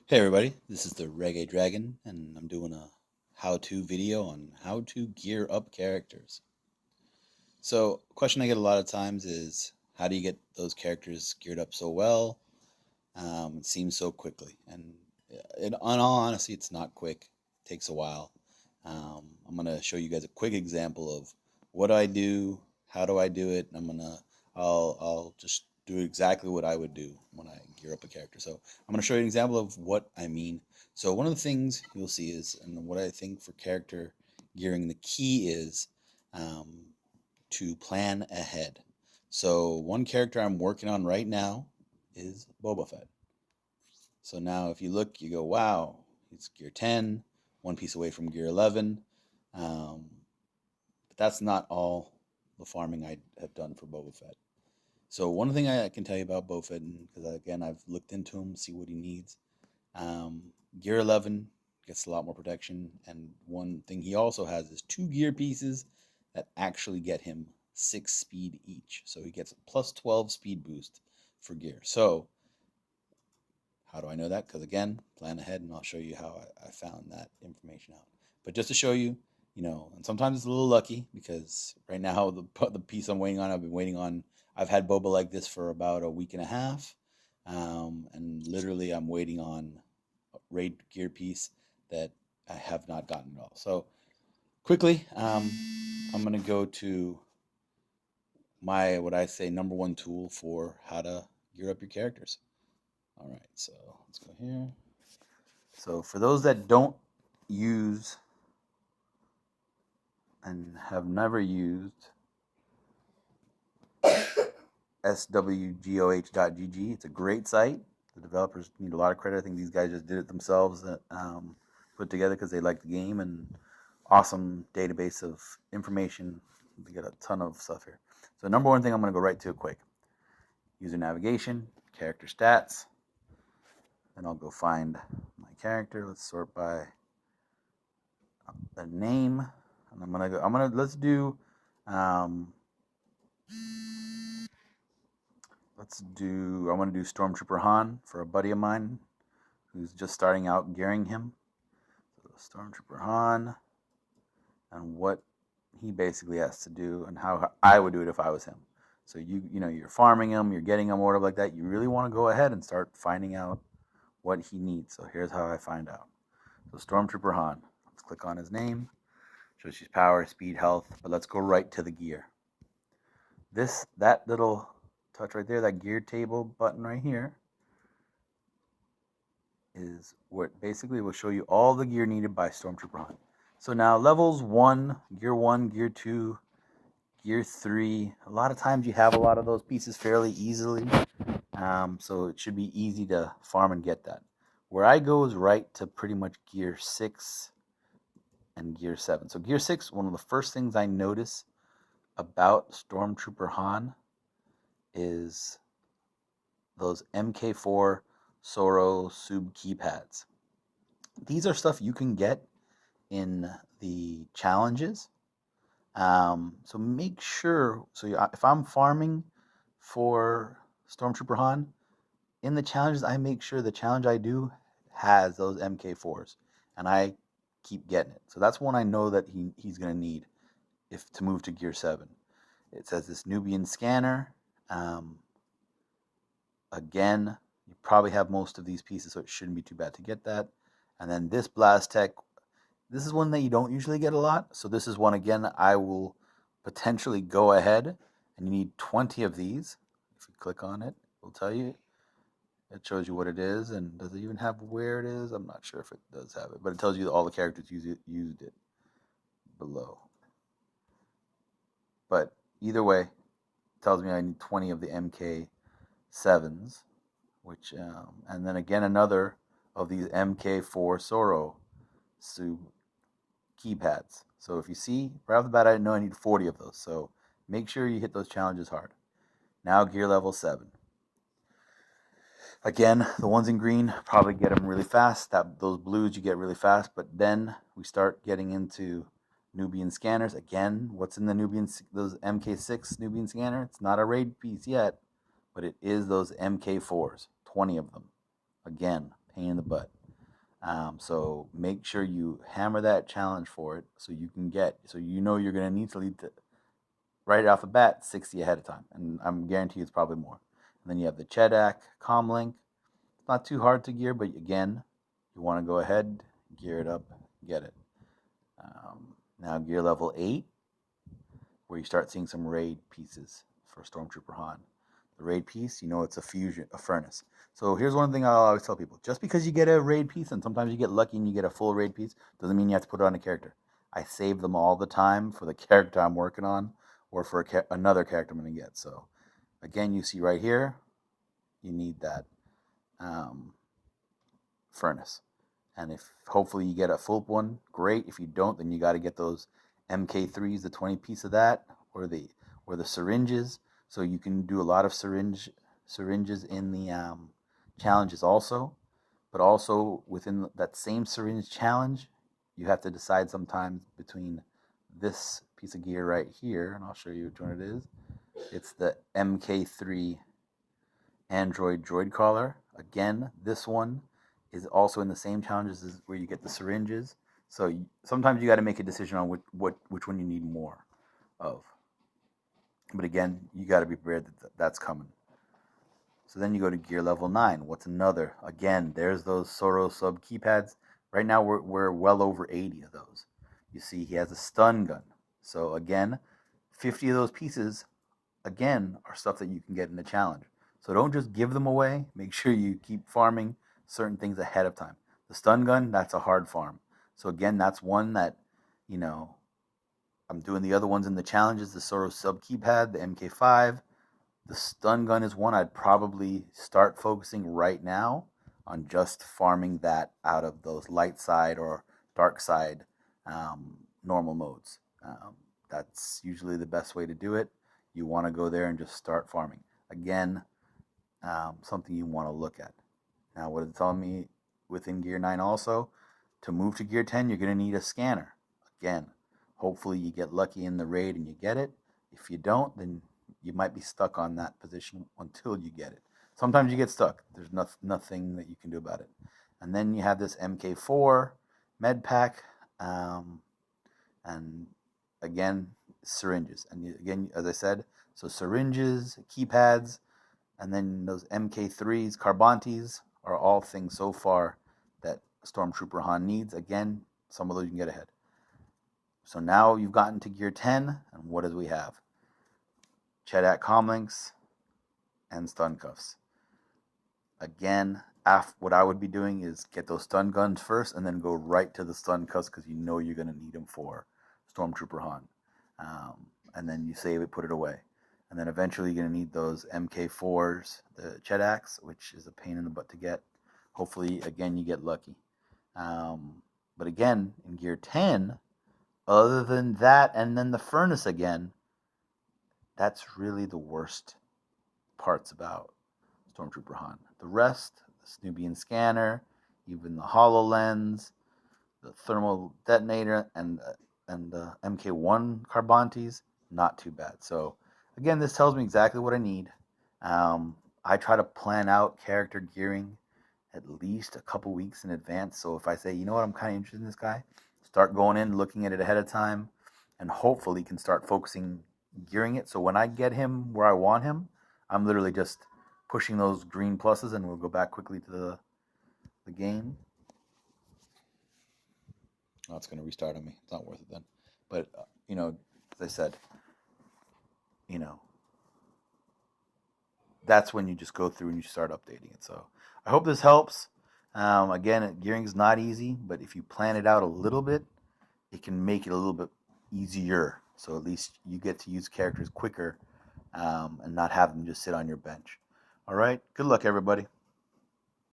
Hey everybody, this is the Reggae Dragon, and I'm doing a how-to video on how to gear up characters. So, a question I get a lot of times is, how do you get those characters geared up so well? It seems so quickly, and in all honesty, it's not quick. It takes a while. I'm gonna show you guys a quick example of what I do, how do I do it, and I'll just do exactly what I would do when I gear up a character. So I'm gonna show you an example of what I mean. So one of the things you'll see is, and what I think for character gearing, the key is um, to plan ahead. So one character I'm working on right now is Boba Fett. So now if you look, you go, wow, he's gear 10, one piece away from gear 11. Um, but that's not all the farming I have done for Boba Fett. So one thing I can tell you about Boba Fett, because again, I've looked into him, see what he needs. Um, gear 11 gets a lot more protection. And one thing he also has is two gear pieces that actually get him 6 speed each. So he gets a plus 12 speed boost for gear. So how do I know that? Because again, plan ahead and I'll show you how I found that information out. But just to show you, and sometimes it's a little lucky because right now the piece I'm waiting on, I've been waiting on. I've had boba like this for about a week and a half, and literally I'm waiting on a raid gear piece that I have not gotten at all. So quickly, I'm gonna go to my what I say number one tool for how to gear up your characters. All right, so let's go here. So for those that don't use and have never used swgoh.gg, it's a great site. The developers need a lot of credit. I think these guys just did it themselves, put together because they like the game, and awesome database of information. They get a ton of stuff here. So number one thing I'm going to go right to quick. User navigation, character stats. Then I'll go find my character. Let's sort by the name. And um, I'm gonna do Stormtrooper Han for a buddy of mine who's just starting out gearing him. So Stormtrooper Han and what he basically has to do and how I would do it if I was him. So you're farming him, you're getting him, or whatever like that. You really want to go ahead and start finding out what he needs. So here's how I find out. So Stormtrooper Han. Let's click on his name. Shows his power, speed, health. But let's go right to the gear. That little touch right there, that gear table button right here, is what basically will show you all the gear needed by Stormtrooper Han. So now levels 1, Gear 2, Gear 3. A lot of times you have a lot of those pieces fairly easily. So it should be easy to farm and get that. Where I go is right to pretty much Gear 6 and Gear 7. So Gear 6, one of the first things I notice about Stormtrooper Han is those MK4 Soro Sub keypads. These are stuff you can get in the challenges. So make sure. If I'm farming for Stormtrooper Han in the challenges, I make sure the challenge I do has those MK4s, and I keep getting it. So that's one I know that he's gonna need if to move to Gear 7. It says this Nubian scanner. Um, Again, you probably have most of these pieces, so it shouldn't be too bad to get that. And then this Blast Tech, this is one that you don't usually get a lot. So this is one, again, I will potentially go ahead, and you need 20 of these. If you click on it, it will tell you. It shows you what it is, and does it even have where it is? I'm not sure if it does have it, but it tells you all the characters used it below. But either way, it tells me I need 20 of the MK7s, and then again another of these MK4 Soro Sub keypads. So if you see, right off the bat, I know I need 40 of those. So make sure you hit those challenges hard. Now gear level 7. Again, the ones in green, probably get them really fast. Those blues you get really fast, but then we start getting into Nubian scanners. Again, what's in those MK6 Nubian scanner? It's not a raid piece yet, but it is those MK4s, 20 of them. Again, pain in the butt. So make sure you hammer that challenge for it so you can get, so you know you're going to need to lead to, right off the bat, 60 ahead of time. And I'm guarantee it's probably more. And then you have the Chedak Comlink. It's not too hard to gear, but again, you want to go ahead, gear it up, get it. Now gear level 8, where you start seeing some raid pieces for Stormtrooper Han. The raid piece, you know it's a fusion, a furnace. So here's one thing I always tell people. Just because you get a raid piece, and sometimes you get lucky and you get a full raid piece, doesn't mean you have to put it on a character. I save them all the time for the character I'm working on, or for another character I'm going to get. So again, you see right here, you need that furnace. And if hopefully you get a full one, great. If you don't, then you got to get those MK3s, the 20 piece of that, or the syringes. So you can do a lot of syringes in the challenges also. But also within that same syringe challenge, you have to decide sometimes between this piece of gear right here, and I'll show you which one it is. It's the MK3 Android Droid Collar. Again, this one is also in the same challenges as where you get the syringes. So sometimes you got to make a decision on which one you need more of. But again, you got to be prepared that that's coming. So then you go to gear level 9. What's another? Again, there's those Soro sub keypads. Right now we're well over 80 of those. You see he has a stun gun. So again, 50 of those pieces, again, are stuff that you can get in the challenge. So don't just give them away. Make sure you keep farming certain things ahead of time. The stun gun, that's a hard farm. So again, that's one that, I'm doing the other ones in the challenges, the Soro sub keypad, the MK5. The stun gun is one I'd probably start focusing right now on just farming that out of those light side or dark side normal modes. That's usually the best way to do it. You want to go there and just start farming. Again, something you want to look at. Now, what it's telling me within Gear 9 also, to move to Gear 10, you're going to need a scanner. Again, hopefully you get lucky in the raid and you get it. If you don't, then you might be stuck on that position until you get it. Sometimes you get stuck. There's nothing that you can do about it. And then you have this MK4 med pack, and again, syringes. And again, as I said, so syringes, keypads, and then those MK3s, Carbantes, are all things so far that Stormtrooper Han needs. Again, some of those you can get ahead. So now you've gotten to Gear 10, and what do we have? Chedak Comlinks and stun cuffs. Again, what I would be doing is get those stun guns first and then go right to the stun cuffs because you know you're going to need them for Stormtrooper Han. And then you save it, put it away. And then eventually you're going to need those MK4s, the Chedaks, which is a pain in the butt to get. Hopefully, again, you get lucky. But again, in Gear 10, other than that and then the furnace again, that's really the worst parts about Stormtrooper Han. The rest, the Snubian scanner, even the HoloLens, the thermal detonator, and the MK1 Carbantes, not too bad. So again, this tells me exactly what I need. I try to plan out character gearing at least a couple weeks in advance. So if I say, you know what, I'm kind of interested in this guy, start going in, looking at it ahead of time, and hopefully can start focusing gearing it. So when I get him where I want him, I'm literally just pushing those green pluses, and we'll go back quickly to the game. Oh, it's going to restart on me. It's not worth it then. But, as I said, that's when you just go through and you start updating it. So I hope this helps. Again, gearing is not easy, but if you plan it out a little bit, it can make it a little bit easier. So at least you get to use characters quicker and not have them just sit on your bench. All right. Good luck, everybody.